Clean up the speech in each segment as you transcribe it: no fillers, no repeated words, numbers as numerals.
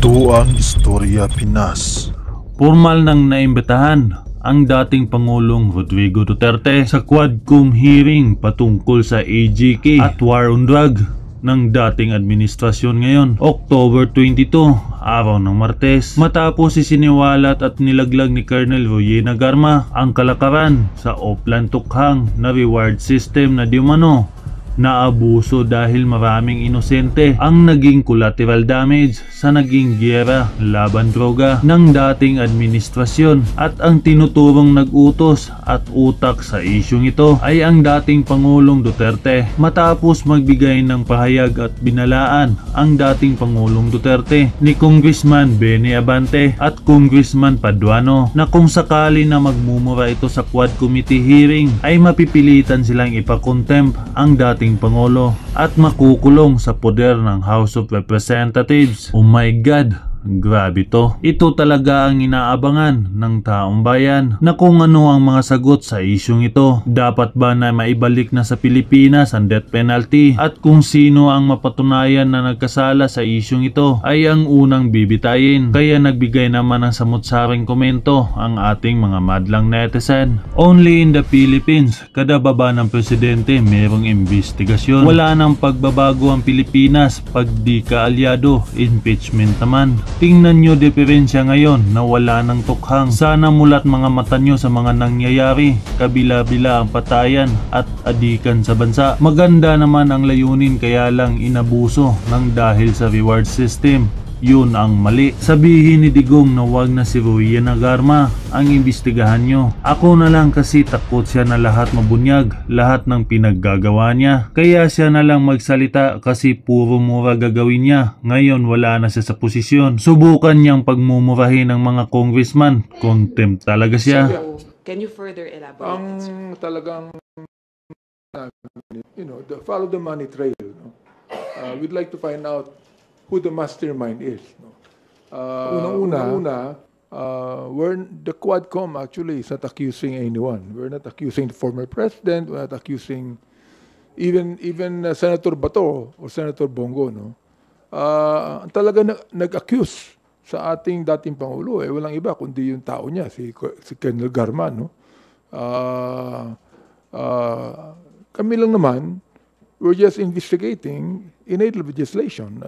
Ito ang Istorya Pinas. Formal nang naimbitahan ang dating Pangulong Rodrigo Duterte sa Quadcom hearing patungkol sa AGK at War on Drug ng dating administrasyon ngayon, October 22, araw ng Martes, matapos isiniwalat at nilaglag ni Colonel Royena Garma ang kalakaran sa Oplan Tukhang na reward system na di umano naabuso dahil maraming inosente ang naging collateral damage sa naging giyera laban droga ng dating administrasyon, at ang tinuturong nag-utos at utak sa isyung ito ay ang dating Pangulong Duterte, matapos magbigay ng pahayag at binalaan ang dating Pangulong Duterte ni Congressman Benny Abante at Congressman Paduano na kung sakali na magmumura ito sa Quad Committee hearing ay mapipilitan silang ipakontempt ang dating Pangulo at makukulong sa poder ng House of Representatives. Oh my God, grabe to. Ito talaga ang inaabangan ng taong bayan, na kung ano ang mga sagot sa isyung ito. Dapat ba na maibalik na sa Pilipinas ang death penalty, at kung sino ang mapatunayan na nagkasala sa isyung ito ay ang unang bibitayin. Kaya nagbigay naman ng samut-saring komento ang ating mga madlang netizen. Only in the Philippines, kada baba ng presidente merong investigasyon. Wala nang pagbabago ang Pilipinas pag di ka alyado, impeachment naman. Tingnan nyo diferensya ngayon na wala ng tukhang. Sana mulat mga mata nyo sa mga nangyayari, kabila-bila ang patayan at adikan sa bansa. Maganda naman ang layunin, kaya lang inabuso ng dahil sa reward system. Yun ang mali. Sabihin ni Digong na wag na si Royena Garma ang imbestigahan nyo. Ako na lang kasi takot siya na lahat mabunyag, lahat ng pinaggagawa niya. Kaya siya na lang magsalita kasi puro mura gagawin niya. Ngayon wala na siya sa posisyon. Subukan niyang pagmumurahin ng mga congressman. Contempt talaga siya. So, can you further elaborate? Ang talagang, follow the money trail. No? We'd like to find out who the mastermind is. No? Unang-una, the Quadcom actually is not accusing anyone. We're not accusing the former president. We're not accusing even Senator Bato or Senator Bongo. No? Talaga nag-accuse sa ating dating Pangulo. Walang iba kundi yung tao niya, si Colonel Garma. No? Kami lang naman, we're just investigating in-aid legislation.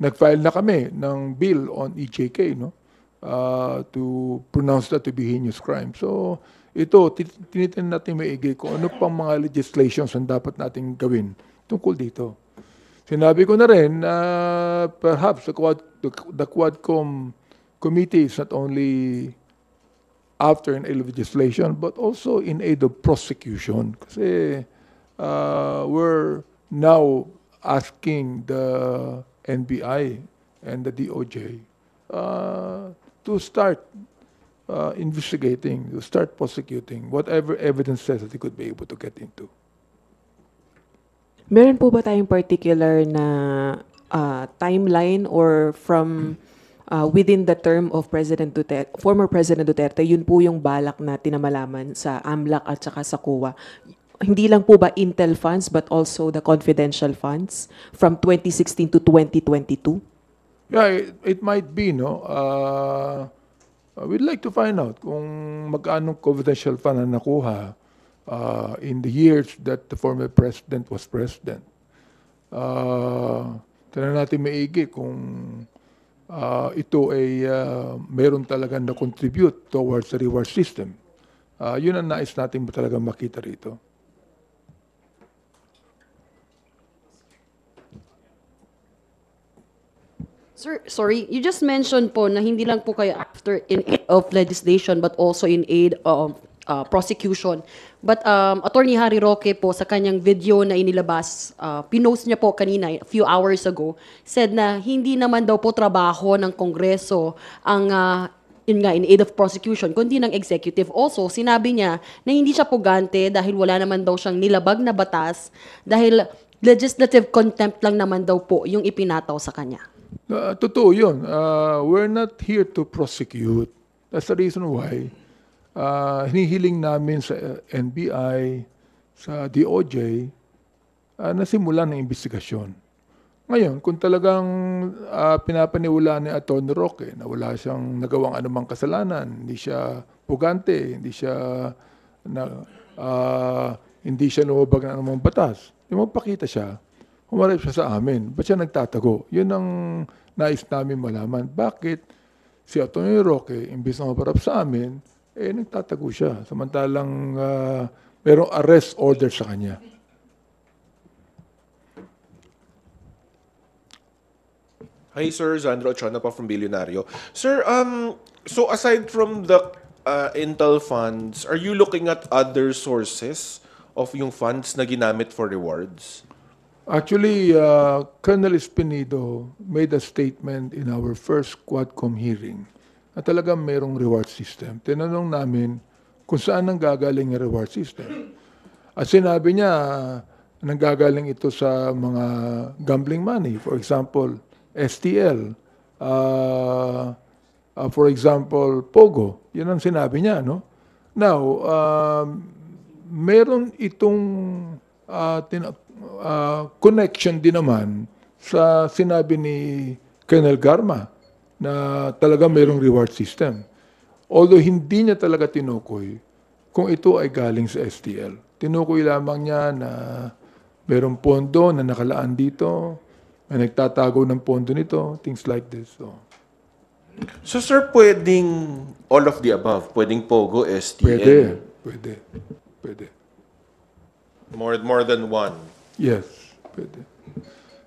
Nag-file na kami ng bill on EJK, no? To pronounce that to be heinous crime. So, ito, tinitin natin maigi kung ano pang mga legislations ang dapat natin gawin tungkol dito. Sinabi ko na rin, perhaps the Quadcom committee is not only after in-aid legislation, but also in aid of prosecution. Kasi we're now asking the NBI and the DOJ to start investigating, to start prosecuting whatever evidence says that they could be able to get into. Meron po ba tayong particular na timeline or from within the term of President Duterte, former President Duterte, yun po yung balak na tinamalaman sa AMLAC at saka sa COA? Hindi lang po ba Intel funds but also the confidential funds from 2016 to 2022? Yeah, it might be, no? We'd like to find out kung magkano confidential fund na nakuha in the years that the former president was president. Tignan natin maigi kung ito ay meron talaga na contribute towards the reward system. Yun ang nais natin talaga makita rito. Sir, sorry, you just mentioned po na hindi lang po kayo after in aid of legislation but also in aid of prosecution. But Attorney Harry Roque po sa kanyang video na inilabas, pinost niya po kanina, a few hours ago, said na hindi naman daw po trabaho ng Kongreso ang in aid of prosecution, kundi ng executive. Also, sinabi niya na hindi siya pugante dahil wala naman daw siyang nilabag na batas, dahil legislative contempt lang naman daw po yung ipinataw sa kanya. Totoo yun. We're not here to prosecute. That's the reason why hinihiling namin sa NBI, sa DOJ, na simulan ng investigasyon. Ngayon, kung talagang pinapaniwala ni Atty. Roque na wala siyang nagawang anumang kasalanan, hindi siya pugante, na, hindi siya lumabag ng anumang batas, yung magpakita siya, humarap siya sa amin. Ba't siya nagtatago? Yun ang nais namin malaman. Bakit si Atty. Roque, imbis na humarap sa amin, nagtatago siya. Samantalang merong arrest order sa kanya. Hi, sir. Zandro Ochona po from Billionario. Sir, so aside from the Intel funds, are you looking at other sources of yung funds na ginamit for rewards? Actually, Colonel Espinido made a statement in our first Quadcom hearing na talagang mayroong reward system. Tinanong namin kung saan nang gagaling yung reward system. At sinabi niya, nanggagaling ito sa mga gambling money. For example, STL, for example, Pogo. Yun ang sinabi niya, no? Now, meron itong connection din naman sa sinabi ni Colonel Garma na talaga mayroong reward system. Although hindi niya talaga tinukoy kung ito ay galing sa STL. Tinukoy lamang niya na mayroong pondo na nakalaan dito, may nagtatago ng pondo nito, things like this. So, sir, pwedeng all of the above? Pwedeng Pogo, STL? Pwede. More than one? Yes, pwede.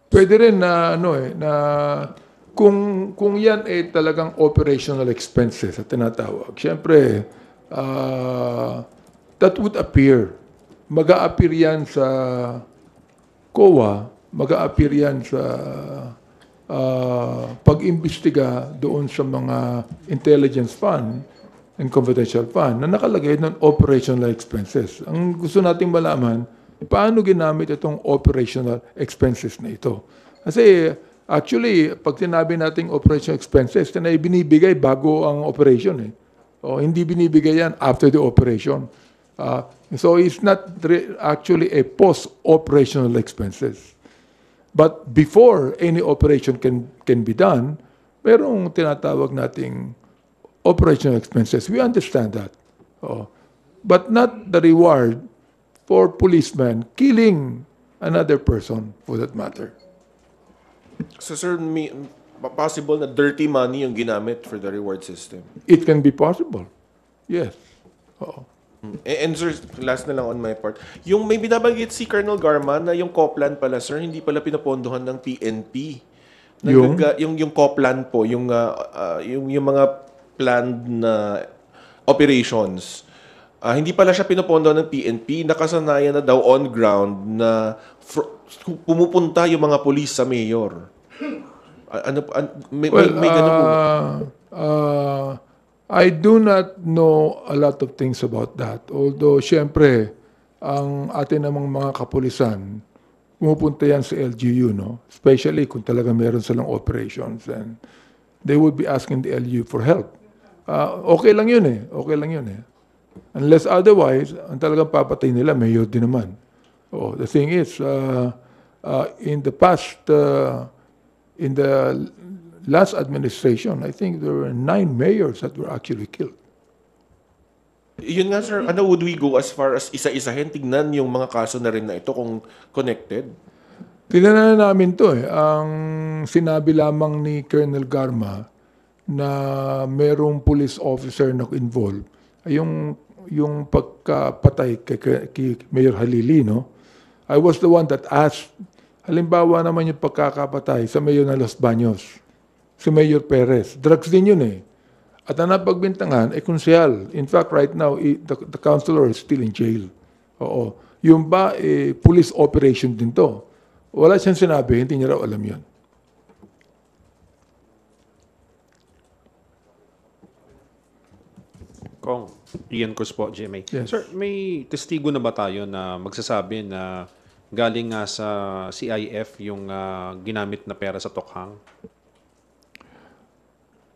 Pwede rin na, na kung yan ay talagang operational expenses at tinatawag, siyempre, that would appear. Mag-a-appear yan sa COA, mag-a-appear yan sa pag-imbestiga doon sa mga intelligence fund and confidential fund na nakalagay ng operational expenses. Ang gusto nating malaman, paano ginamit itong operational expenses na ito? Kasi actually, pag sinabi nating operational expenses, na binibigay bago ang operation. O, hindi binibigay yan after the operation. So it's not actually a post-operational expenses. But before any operation can be done, merong tinatawag nating operational expenses. We understand that. But not the reward for policemen killing another person for that matter. So, sir, possible na dirty money yung ginamit for the reward system? It can be possible. Yes. And sir, last na lang on my part. Yung may binabanggit si Colonel Garma na yung Coplan pala, sir, hindi pala pinapondohan ng PNP. Yung Coplan po, yung mga planned na operations. Hindi pala siya pinapondohan ng PNP. Nakasanayan na daw on ground na pumupunta yung mga police sa mayor. May ganun po. I do not know a lot of things about that. Although, syempre, ang atin namang mga kapulisan, pumupunta yan sa LGU, no? Especially kung talaga meron silang operations. And they would be asking the LGU for help. Okay lang yun eh. Okay lang yun eh. Unless otherwise, ang talagang papatay nila, mayor din naman. The thing is, in the past, in the last administration, I think there were 9 mayors that were actually killed. Yun nga, sir. Would we go as far as isa-isahin? Tignan yung mga kaso na rin na ito kung connected? Tignan na namin to eh. Ang sinabi lamang ni Colonel Garma na merong police officer na involved ay yung pagkapatay kay Mayor Halili, no? I was the one that asked, halimbawa naman yung pagkakapatay sa Mayor ng Los Baños, si Mayor Perez. Drugs din yun eh. At ang napagbintangan ay konsehal. In fact, right now, the councilor is still in jail. Yung ba, police operation din to. Wala siyang sinabi, hindi niya raw alam yun. Kong, Ian Cruz po, GMA. Yes. Sir, may testigo na ba tayo na magsasabi na galing nga sa CIF yung ginamit na pera sa Tokhang?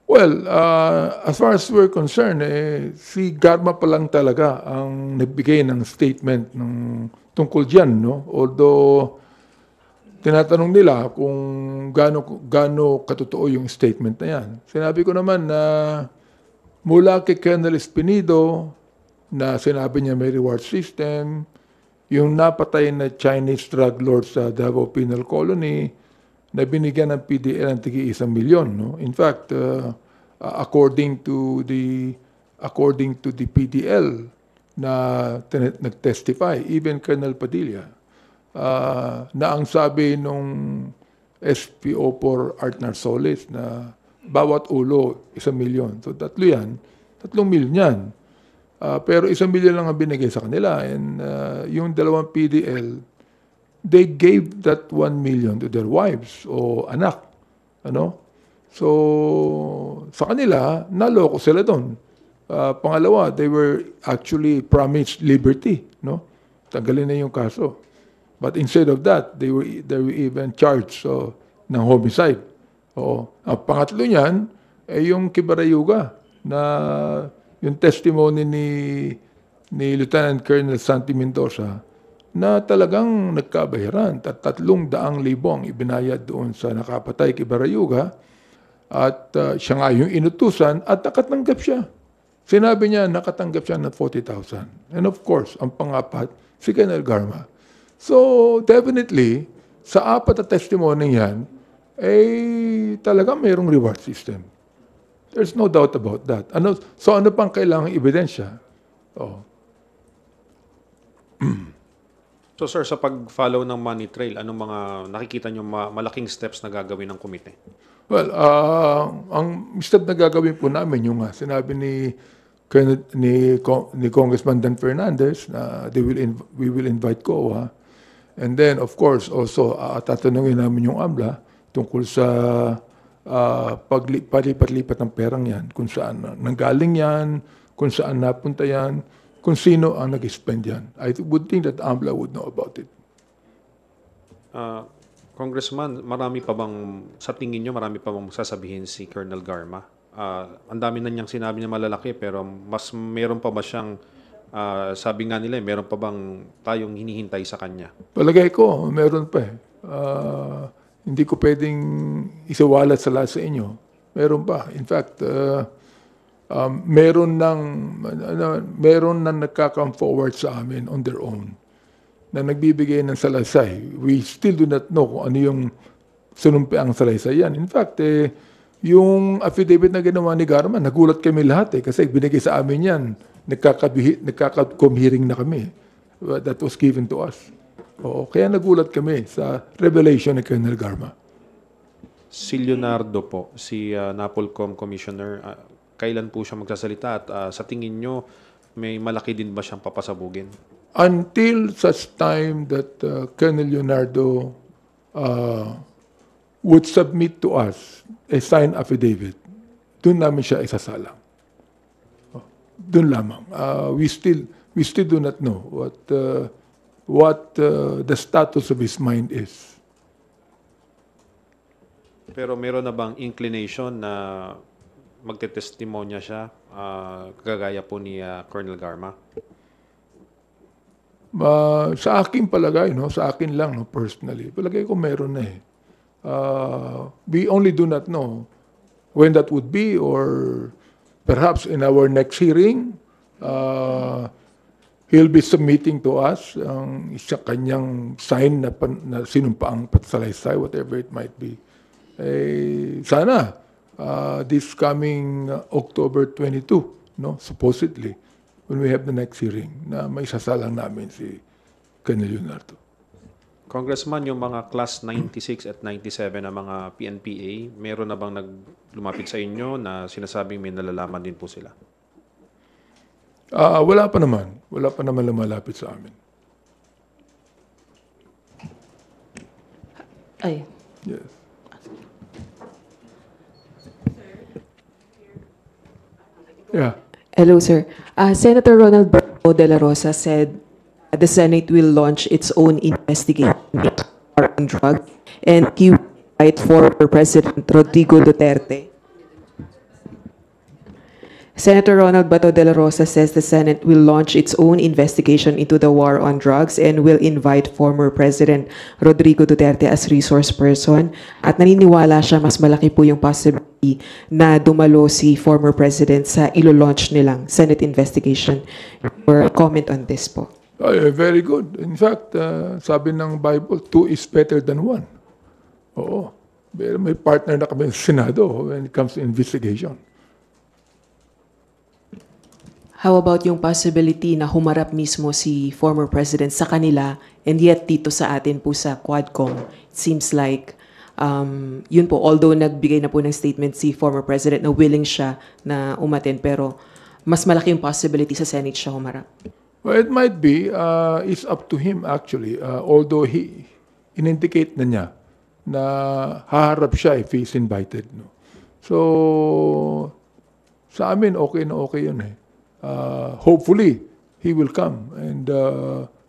Well, as far as we're concerned, si Garma pa lang talaga ang nagbigay ng statement tungkol dyan, no? Although tinatanong nila kung gaano katotoo yung statement na yan. Sinabi ko naman na mula kay Colonel Espinido na sinabi niya may reward system, yung napatay na Chinese drug lord sa Davao Penal Colony na binigyan ng PDL ng tigi 1 milyon. No? In fact, according to the PDL na nag-testify, even Colonel Padilla, na ang sabi nung SPO4 Art Narsoles na bawat ulo 1 milyon. So 3 yan, 3 milyon yan. Pero 1 milyon lang ang binigay sa kanila. And yung 2 PDL, they gave that 1 million to their wives o anak. Ano? So sa kanila, naloko sila doon. Pangalawa, they were actually promised liberty. No? Tanggalin na yung kaso. But instead of that, they were even charged ng homicide. Oo. Ang pangatlo niyan ay yung Kibarayuga na yung testimony ni Lieutenant Colonel Santi Mendoza na talagang nagkabahiran at 300,000 ang ibinayad doon sa nakapatay Kibarayuga at siya nga yung inutusan at nakatanggap siya. Sinabi niya nakatanggap siya ng 40,000. And of course, ang pangapat, si Colonel Garma. So, definitely, sa 4 na testimony yan, talagang mayroong reward system. There's no doubt about that. So, ano pang kailangang ebidensya? Oh. So sir, sa pag-follow ng money trail, anong mga nakikita nyo malaking steps na gagawin ng komite? Well, ang step na gagawin po namin yung sinabi ni Congressman Dan Fernandez na we will invite COA. And then, of course, also, tatanungin namin yung AMLA tungkol sa palipat-lipat ng perang yan, kung saan nanggaling yan, kung saan napunta yan, kung sino ang nag-spend yan. I would think that AMLA would know about it. Congressman, sa tingin nyo, marami pa bang sasabihin si Colonel Garma? Ang dami na niyang sinabi niya malalaki, pero meron pa ba siyang sabi nga nila, meron pa bang tayong hinihintay sa kanya? Palagay ko, meron pa eh. Hindi ko pwedeng isawalat sa lahat sa inyo. Meron pa. In fact, meron nang nagka-come forward sa amin on their own na nagbibigay ng salaysay. We still do not know kung ano yung sinumpiang salaysay yan. In fact, yung affidavit na ginawa ni Garma, nagulat kami lahat kasi binigay sa amin yan. Nagkaka-com hearing na kami. That was given to us. Oo, kaya nagulat kami sa revelation ni Colonel Garma. Si Leonardo po, si NAPOLCOM Commissioner, kailan po siya magsasalita at sa tingin nyo, may malaki din ba siyang papasabugin? Until such time that Colonel Leonardo would submit to us a signed affidavit, doon namin siya isasalang. Doon lamang. We still do not know what the status of his mind is. Pero meron na bang inclination na magtetestimonya siya, kagaya po ni Colonel Garma? Sa akin palagay, sa akin lang personally, palagay ko meron na eh. We only do not know when that would be, or perhaps in our next hearing, he'll be submitting to us ang kanyang sign na sinumpaang patsalaysay, whatever it might be. Sana, this coming October 22, supposedly, when we have the next hearing, na may sasalang namin si Colonel Leonardo. Congressman, yung mga class 96 at 97 na mga PNPA, meron na bang lumapit sa inyo na sinasabing may nalalaman din po sila? Wala pa naman. Wala pa naman lumalapit sa amin. Ay. Yes. Yeah. Hello, sir. Senator Ronald Berto de la Rosa said the Senate will launch its own investigation into war on drugs, and he will invite former President Rodrigo Duterte. Senator Ronald Bato de la Rosa says the Senate will launch its own investigation into the war on drugs and will invite former President Rodrigo Duterte as resource person. At naniniwala siya mas malaki po yung possibility na dumalo si former President sa ilo-launch nilang Senate investigation. Your comment on this po. Very good. In fact, sabi ng Bible, 2 is better than 1. Oo. Pero may partner na kami sa Senado when it comes to investigation. How about yung possibility na humarap mismo si former president sa kanila and yet dito sa atin po sa Quadcom? It seems like, yun po, although nagbigay na po ng statement si former president na willing siya na umaten, pero mas malaki yung possibility sa Senate siya humarap. Well, it might be. It's up to him actually. Although in-indicate na niya na haharap siya if he's invited. No? So, sa amin, okay na okay yun eh. Hopefully, he will come and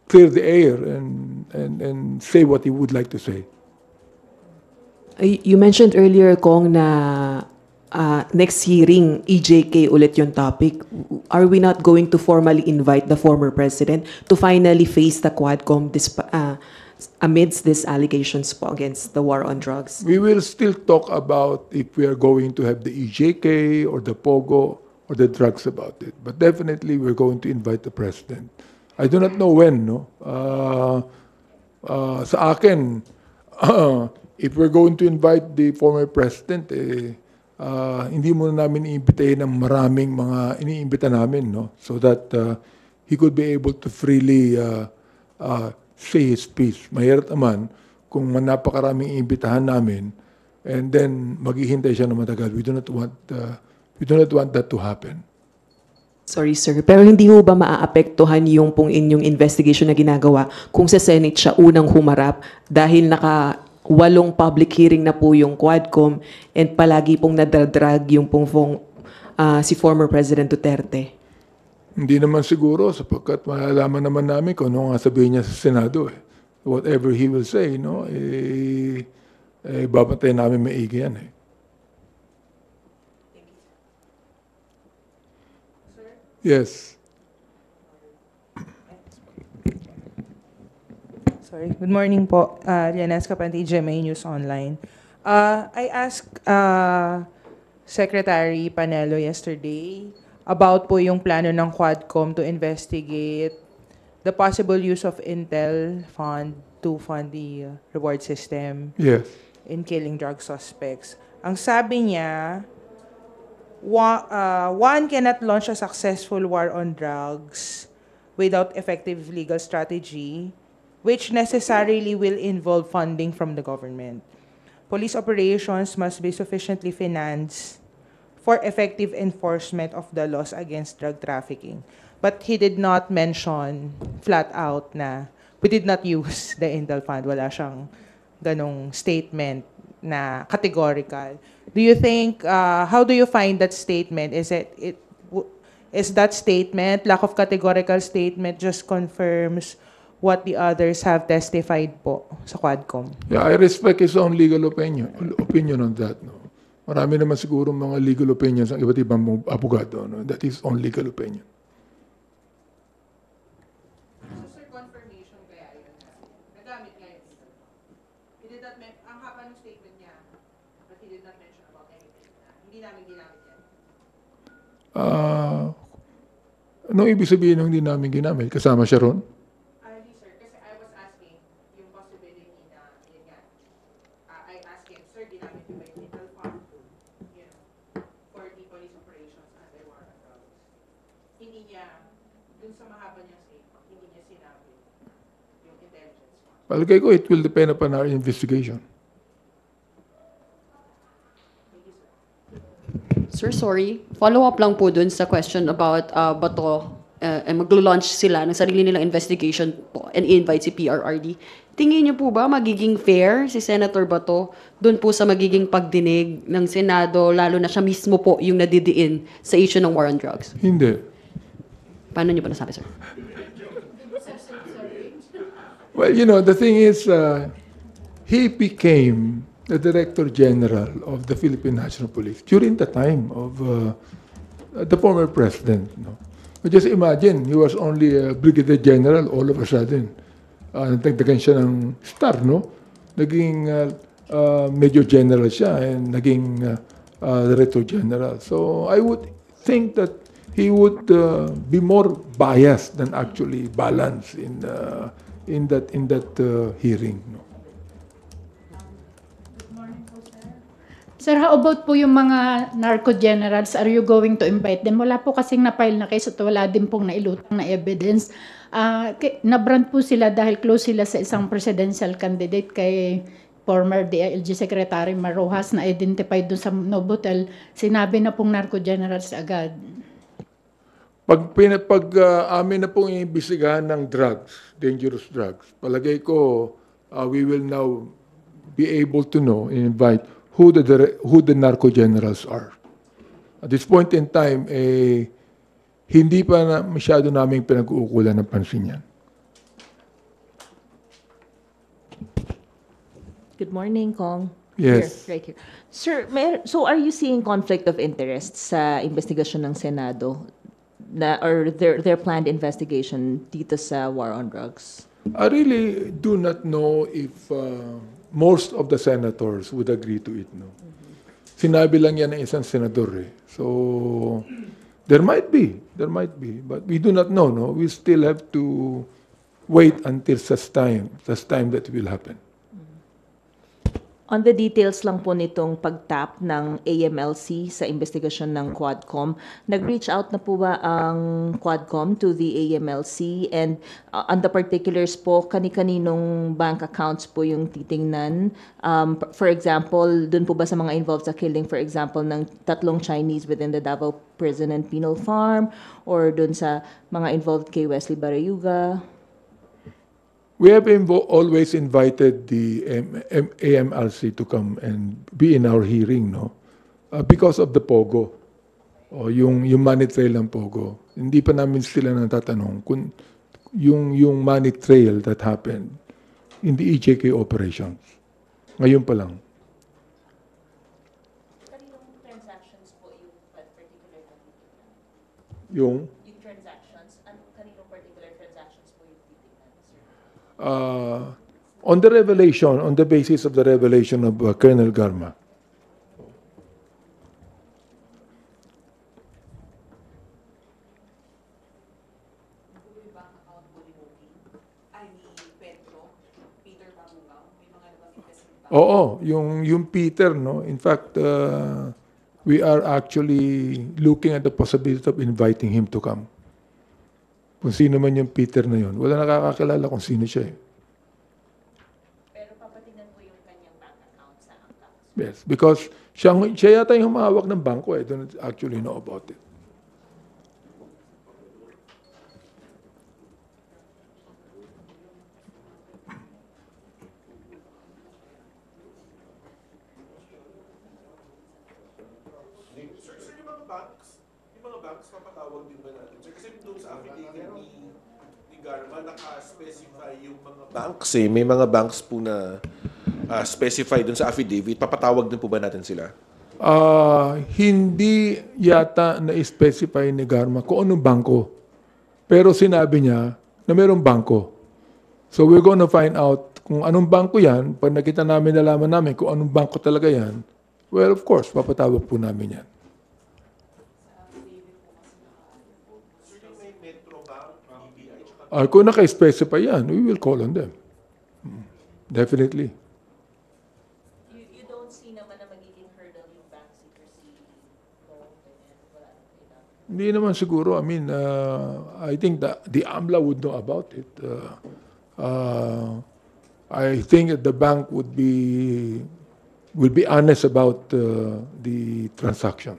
clear the air and say what he would like to say. You mentioned earlier, Kong, na next hearing, EJK ulit yung topic. Are we not going to formally invite the former president to finally face the Quadcom amidst these allegations po against the war on drugs? We will still talk about if we are going to have the EJK or the POGO or the drugs about it. But definitely we're going to invite the president. I do not know when, no? Sa akin, if we're going to invite the former president, hindi muna namin iimbitahin ng maraming mga iniimbita namin, no? So that he could be able to freely say his piece. Mahirap naman kung napakaraming iimbitahan namin and then maghihintay siya na matagal. We do not want that to happen. Sorry, sir. Pero hindi ho ba maaapektuhan yung pong inyong investigation na ginagawa kung sa Senate siya unang humarap dahil naka 8 public hearing na po yung Quadcom and palagi pong nadadrag yung pong si former President Duterte? Hindi naman siguro sapagkat malalaman naman namin kung ano nga sabihin niya sa Senado. Eh. Whatever he will say, no? Babantayan namin maigi yan eh. Yes. Sorry. Good morning po. Lianes Capante, GMA News Online. I asked Secretary Panelo yesterday about po yung plano ng Quadcom to investigate the possible use of Intel fund to fund the reward system Yes. in killing drug suspects. Ang sabi niya, one cannot launch a successful war on drugs without effective legal strategy, which necessarily will involve funding from the government. Police operations must be sufficiently financed for effective enforcement of the laws against drug trafficking. But he did not mention flat out na we did not use the Intel Fund. Wala siyang ganong statement na categorical. Do you think, how do you find that statement? Is that statement, lack of categorical statement, just confirms what the others have testified po sa Quadcom? Yeah, I respect his own legal opinion on that. No? Marami naman siguro mga legal opinions ng iba't ibang abogado. No? That is own legal opinion. So, sir, confirmation kaya yun? Nagamit nga yun. He did not ang haba ng statement niya, but he did not mention about anything. Hindi namin ginamit yan. Anong ibig sabihin ng hindi namin ginamit? Kasama siya ron? Hindi, sir. Kasi I was asking yung possibility na, yun nga, I asked him, sir, ginamit yung Intel Fund, you know, for the police operations under war on drugs. Hindi niya, dun sa mahaba niyang statement, hindi niya sinabi yung intelligence fund. Palagay ko, it will depend upon our investigation. Sir, sorry. Follow-up lang po dun sa question about Bato. Maglo-launch sila ng sarili nilang investigation po and invite si PRRD. Tingin niyo po ba magiging fair si Senator Bato dun po sa magiging pagdinig ng Senado, lalo na siya mismo po yung nadidiin sa issue ng war on drugs? Hindi. Paano niyo pa nasabi, sir? Well, you know, the thing is, he became the Director General of the Philippine National Police during the time of the former president. No? But just imagine, he was only a brigadier general all of a sudden. Nagdagdagan siya ng star, no? Naging major general siya and naging director general. So I would think that he would be more biased than actually balanced in that hearing. No? Sir, how about po yung mga narco generals? Are you going to invite them? Wala po kasing na-file na case at wala din pong nailutang na evidence. Nabrand po sila dahil close sila sa isang presidential candidate kay former DILG Secretary Marojas na identified doon sa Novotel. Sinabi na pong narco generals agad. Pag amin na pong iimbestigahan ng drugs, dangerous drugs, palagay ko we will now be able to know and invite who the narco generals are. At this point in time, hindi pa masyado naming pinag-uukulan ng pansin yan. Good morning, Kong. Yes. Here, right here. Sir, so are you seeing conflict of interest sa investigasyon ng Senado or their planned investigation dito sa war on drugs? I really do not know if most of the senators would agree to it. No? Sinabi lang yan ng isang senador. So, there might be. But we do not know. No? We still have to wait until such time that will happen. On the details lang po nitong pagtap ng AMLC sa investigasyon ng Quadcom, nag-reach out na po ba ang Quadcom to the AMLC? And on the particulars po, kani-kaninong bank accounts po yung titingnan? For example, dun po ba sa mga involved sa killing, for example, ng 3 Chinese within the Davao Prison and Penal Farm? Or dun sa mga involved kay Wesley Barayuga? We have always invited the AMLC to come and be in our hearing, no? Because of the POGO, o yung money trail ng POGO. Hindi pa namin sila natatanong kung yung money trail that happened in the EJK operations. Ngayon pa lang. Kaninong transactions po yung particular Yung transactions? Kaninong particular transactions po yung titingnan, sir? On the revelation, on the basis of the revelation of Colonel Garma. Oo, yung Peter, no? In fact, we are actually looking at the possibility of inviting him to come. Kung sino man yung Peter na yun. Wala nakakakilala kung sino siya. Pero papatingnan po yung kanyang bank account sa angka. Yes, because siya yata yung humahawak ng bangko. I don't actually know about it. Sir, yung mga banks, papatawag din ba natin? Sir, kasi doon sa affidavit ni Garma, naka-specify yung mga banks may mga banks po na specify doon sa affidavit. Papatawag din po ba natin sila? Hindi yata na-specify ni Garma kung anong bangko. Pero sinabi niya na mayroong bangko. So we're gonna find out kung anong bangko yan. Pag nakita namin, nalaman namin kung anong bangko talaga yan, well, of course, papatawag po namin yan. Kung naka-specify yan, we will call on them. Definitely. You don't see naman na magiging hurdle yung bank secrecy law? Hindi naman siguro. I mean, I think that the AMLA would know about it. I think that the bank will be honest about the transactions.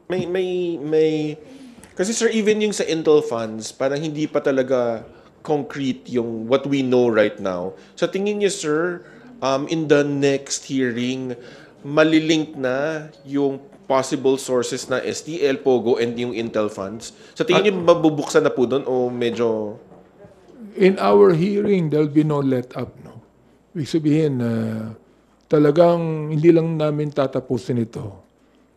May kasi sir, even yung sa Intel funds, parang hindi pa talaga concrete yung what we know right now. Sa tingin niyo sir, in the next hearing, malilink na yung possible sources na STL, POGO, and yung Intel funds? Sa tingin niyo mabubuksan na po doon o medyo... In our hearing, there'll be no let up. No? Ibig sabihin, talagang hindi lang namin tatapusin ito.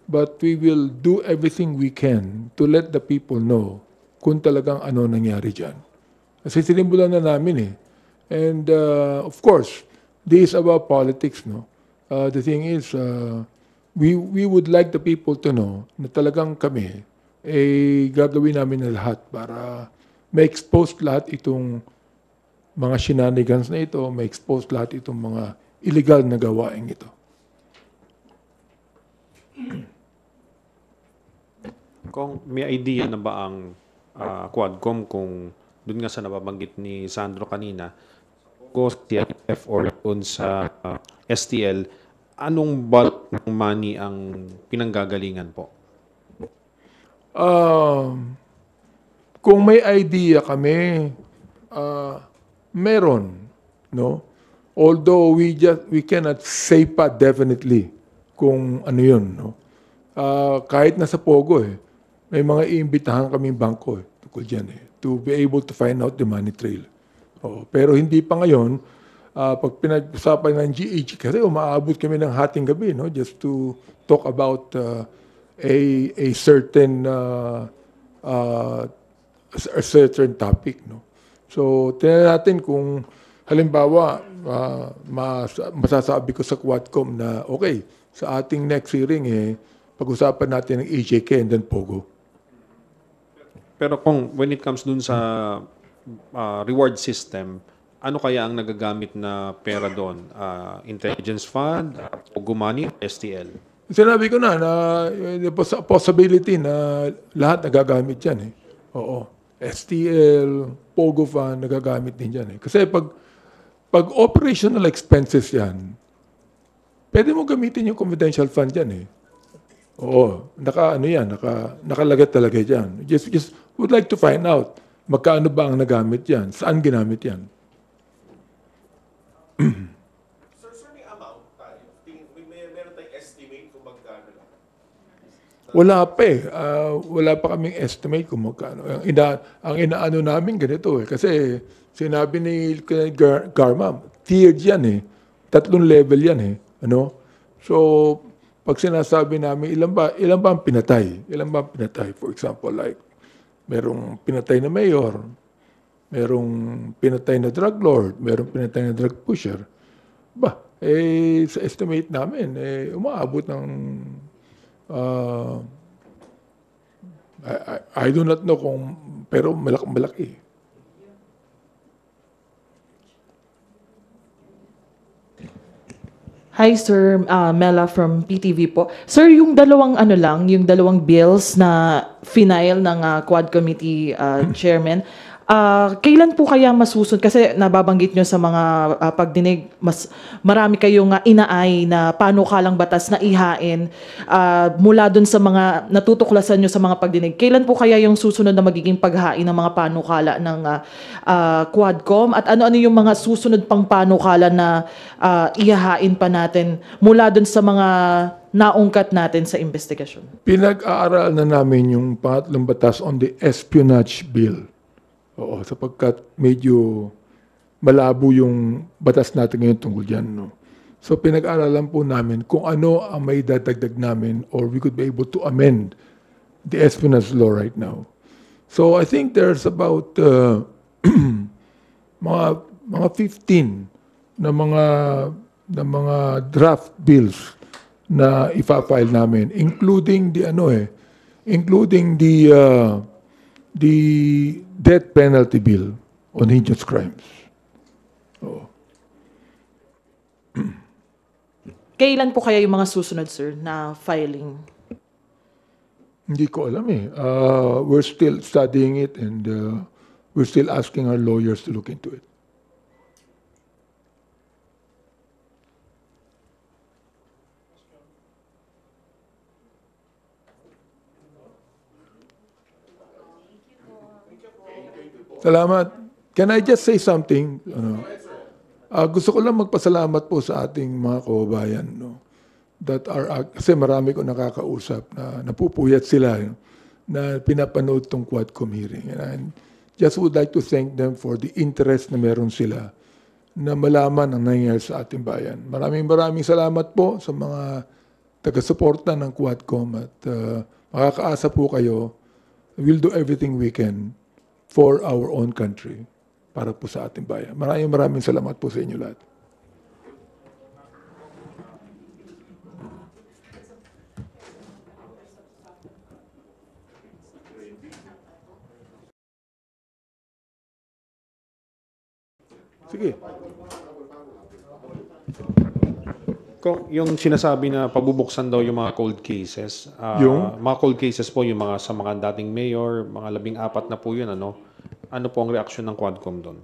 But we will do everything we can to let the people know kung talagang ano nangyari dyan. Kasi sinimbulan na namin eh. And of course, this is about politics, no? The thing is, we would like the people to know na talagang kami, gagawin namin na lahat para ma-expose lahat itong mga shenanigans na ito, ma-expose lahat itong mga illegal na gawain ito. Kung may idea na ba ang Quadcom kung doon nga sa nababanggit ni Sandro kanina, kung TFF or doon sa STL, anong bulk ng money ang pinanggagalingan po? Kung may idea kami, meron, no? Although we cannot say pa definitely kung ano yun, no? Kahit nasa Pogo may mga iimbitahan kaming bangko tungkol dyan to be able to find out the money trail. Pero hindi pa ngayon, pag pinag-usapan ng GH, kasi umaabot kami ng hating gabi, no? Just to talk about a certain topic, no? So, tingnan natin kung halimbawa masasabi ko sa Quadcom na okay, sa ating next hearing pag-usapan natin ng EJK and then Pogo. Pero kung when it comes dun sa reward system, ano kaya ang nagagamit na pera doon? Intelligence fund, Pogo money, STL? Sinabi ko na possibility na lahat nagagamit yan. Oo. STL, Pogo fund, nagagamit din yan. Kasi pag operational expenses yan, pwede mo gamitin yung confidential fund yan. Oo. Nakalagat talaga dyan. Just would like to find out magkano ba ang nagamit yan? Saan ginamit yan? Sir, may amount tayo? Meron tayong estimate kung magkano lang? Wala pa wala pa kaming estimate kung magkano. Ang inaano namin ganito Kasi sinabi ni Garma, tiered yan 3 level yan Ano? So, pag sinasabi namin, ilan ba ang pinatay? Ilan ba ang pinatay? For example, like, merong pinatay na mayor, merong pinatay na drug lord, merong pinatay na drug pusher. Sa estimate namin, umaabot ng I do not know pero malaki. Hi Sir, Mela from PTV po. Sir, yung dalawang bills na final ng Quad Committee Chairman, kailan po kaya masusunod? Kasi nababanggit nyo sa mga pagdinig, marami kayong inaay na panukalang batas na ihain mula dun sa mga natutuklasan nyo sa mga pagdinig. Kailan po kaya yung susunod na magiging paghain ng mga panukala ng Quadcom? At ano-ano yung mga susunod pang panukala na ihahain pa natin mula dun sa mga naungkat natin sa investigasyon? Pinag-aaral na namin yung pangatlong batas on the espionage bill. Oo, sapagkat medyo malabo yung batas natin ngayon tungkol dyan. No? So pinag-aralan po namin kung ano ang may dadagdag namin or we could be able to amend the espionage law right now. So I think there's about mga 15 na mga draft bills na ifa-file namin, including the death penalty bill on heinous crimes. Kailan po kaya yung mga susunod, sir, na filing? Hindi ko alam we're still studying it and we're still asking our lawyers to look into it. Salamat. Can I just say something? Gusto ko lang magpasalamat po sa ating mga kababayan, no? Kasi marami ko nakakausap na napupuyat sila na pinapanood tong Quadcom hearing. And I just would like to thank them for the interest na meron sila na malaman ang nangyayari sa ating bayan. Maraming salamat po sa mga taga-suporta ng Quadcom at makakaasa po kayo, we'll do everything we can for our own country para po sa ating bayan. Maraming salamat po sa inyo lahat. Sige. Kung yung sinasabi na pabubuksan daw yung mga cold cases, mga cold cases po yung mga sa mga dating mayor, mga 14 na po yun, ano? Ano po ang reaksyon ng Quadcom doon?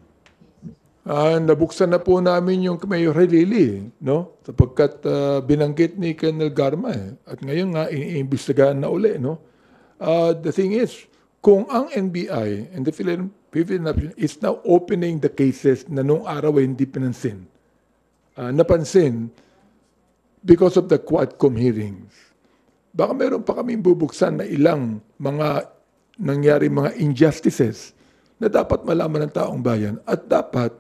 Nabuksan na po namin yung Mayor Halili, no? Sapagkat binanggit ni Colonel Garma at ngayon nga iniimbestigahan na uli, no? The thing is, kung ang NBI and the Philippine is now opening the cases na nung araw ay hindi pinansin, napansin because of the Quadcom hearings, baka meron pa kaming bubuksan na ilang mga nangyari mga injustices na dapat malaman ng taong bayan at dapat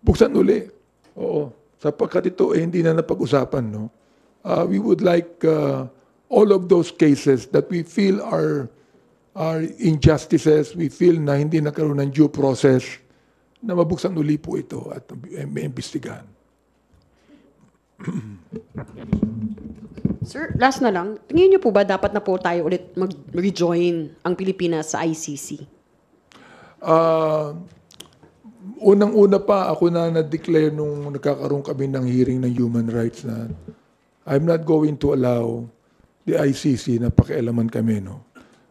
buksan uli. Oo. Sapagkat ito hindi na napag-usapan, no? We would like all of those cases that we feel are injustices, we feel na hindi nagkaroon ng due process, na mabuksan uli po ito at may imbestigahan. Sir, last na lang, tingin niyo po ba dapat na po tayo ulit mag-rejoin ang Pilipinas sa ICC? Unang-una pa ako na na-declare nung nagkakaroon kami ng hearing ng human rights na I'm not going to allow the ICC na pakialaman kami, no?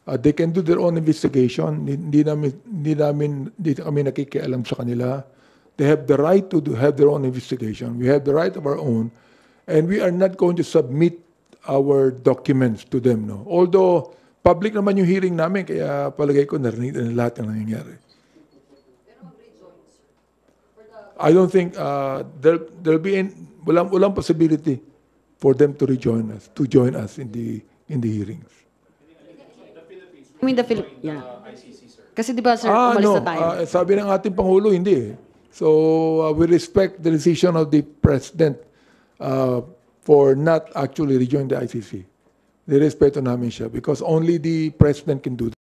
They can do their own investigation. Hindi kami nakikialam sa kanila. They have the right to have their own investigation. We have the right of our own. And we are not going to submit our documents to them, no? Although, public naman yung hearing namin, kaya palagay ko narinig na lahat ng nangyayari. I don't think there'll be walang possibility for them to join us in the hearings. I mean, yeah. Kasi di ba, sir, umalis na tayo. Sabi ng ating Pangulo, hindi. So, we respect the decision of the President for not actually rejoining the ICC. Nirespeto namin siya because only the President can do that.